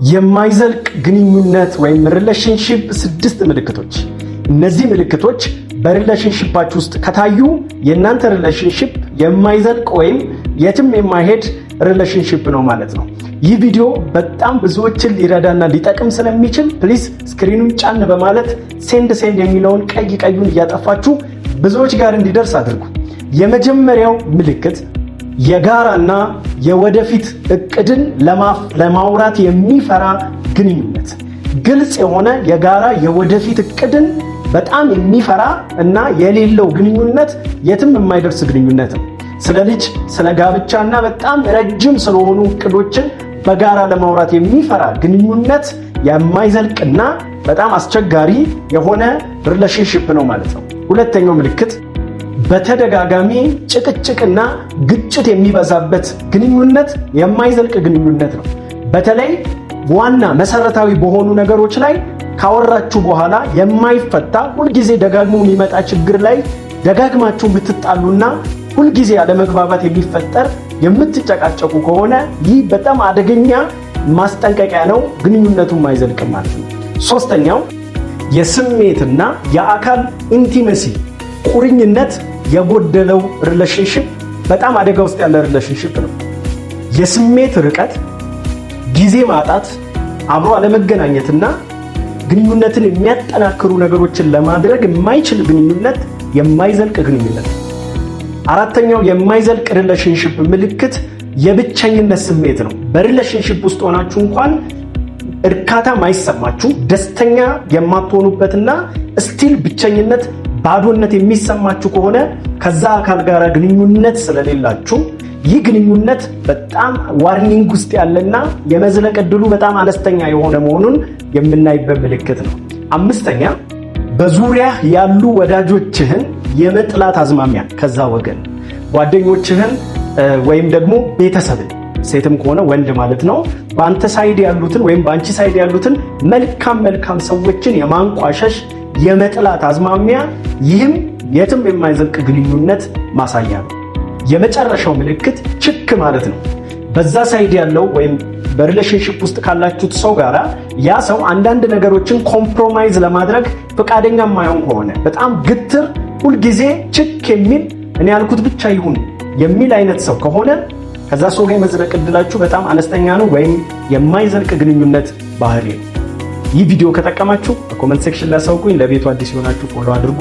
የማይዘልቅ ግንኙነት ወይም ሪሌሽንሺፕ 6 ምልክቶች። እነዚህ ምልክቶች በሪሌሽንሺፓችሁ ውስጥ ከታዩ የእናንተ ሪሌሽንሺፕ የማይዘልቅ ወይም የትም የማይሄድ ሪሌሽንሺፕ ነው ማለት ነው። ይህ ቪዲዮ በጣም ብዙዎችን ሊረዳና ሊጠቅም ስለሚችል ፕሊዝ ስክሪኑን ጫን በማለት ሴንድ የሚለውን ቀዩን እያጠፋችሁ ብዙዎች ጋር እንዲደርስ አድርጉ። የመጀመሪያው ምልክት የጋራና የወደፊት እቅድን ለማውራት የሚፈራ ግንኙነት። ግልጽ የሆነ የጋራ የወደፊት እቅድን በጣም የሚፈራ እና የሌለው ግንኙነት የትም የማይደርስ ግንኙነት ነው። ስለ ልጅ፣ ስለ ጋብቻና በጣም ረጅም ስለሆኑ እቅዶችን በጋራ ለማውራት የሚፈራ ግንኙነት የማይዘልቅና በጣም አስቸጋሪ የሆነ ሪሌሽንሺፕ ነው ማለት ነው። ሁለተኛው ምልክት በተደጋጋሚ ጭቅጭቅና ግጭት የሚበዛበት ግንኙነት የማይዘልቅ ግንኙነት ነው። በተለይ ዋና መሰረታዊ በሆኑ ነገሮች ላይ ካወራችሁ በኋላ የማይፈታ ሁልጊዜ ደጋግሞ የሚመጣ ችግር ላይ ደጋግማችሁ የምትጣሉና ሁልጊዜ አለመግባባት የሚፈጠር የምትጨቃጨቁ ከሆነ ይህ በጣም አደገኛ ማስጠንቀቂያ ነው። ግንኙነቱም አይዘልቅም ማለት ነው። ሶስተኛው የስሜትና የአካል ኢንቲመሲ ቁርኝነት የጎደለው ሪሌሽንሺፕ በጣም አደጋ ውስጥ ያለ ሪሌሽንሺፕ ነው። የስሜት ርቀት፣ ጊዜ ማጣት፣ አብሮ አለመገናኘትና ግንኙነትን የሚያጠናክሩ ነገሮችን ለማድረግ የማይችል ግንኙነት የማይዘልቅ ግንኙነት። አራተኛው የማይዘልቅ ሪሌሽንሺፕ ምልክት የብቸኝነት ስሜት ነው። በሪሌሽንሺፕ ውስጥ ሆናችሁ እንኳን እርካታ ማይሰማችሁ፣ ደስተኛ የማትሆኑበትና ስቲል ብቸኝነት፣ ባዶነት የሚሰማችሁ ከሆነ ከዛ አካል ጋር ግንኙነት ስለሌላችሁ ይህ ግንኙነት በጣም ዋርኒንግ ውስጥ ያለና የመዝለቅ ዕድሉ በጣም አነስተኛ የሆነ መሆኑን የምናይበት ምልክት ነው። አምስተኛ በዙሪያ ያሉ ወዳጆችህን የመጥላት አዝማሚያ፣ ከዛ ወገን ጓደኞችህን ወይም ደግሞ ቤተሰብን፣ ሴትም ከሆነ ወንድ ማለት ነው፣ በአንተ ሳይድ ያሉትን ወይም በአንቺ ሳይድ ያሉትን መልካም ሰዎችን የማንቋሸሽ የመጥላት አዝማሚያ፣ ይህም የትም የማይዘልቅ ግንኙነት ማሳያ ነው። የመጨረሻው ምልክት ችክ ማለት ነው። በዛ ሳይድ ያለው ወይም በሪሌሽንሺፕ ውስጥ ካላችሁት ሰው ጋራ ያ ሰው አንዳንድ ነገሮችን ኮምፕሮማይዝ ለማድረግ ፈቃደኛ የማይሆን ከሆነ፣ በጣም ግትር፣ ሁልጊዜ ችክ የሚል እኔ ያልኩት ብቻ ይሁን የሚል አይነት ሰው ከሆነ ከዛ ሰው ጋር የመዝለቅ ዕድላችሁ በጣም አነስተኛ ነው ወይም የማይዘልቅ ግንኙነት ባህሪ ነው። ይህ ቪዲዮ ከጠቀማችሁ በኮሜንት ሴክሽን ላይ አሳውቁኝ። ለቤቱ አዲስ የሆናችሁ ፎሎ አድርጉ።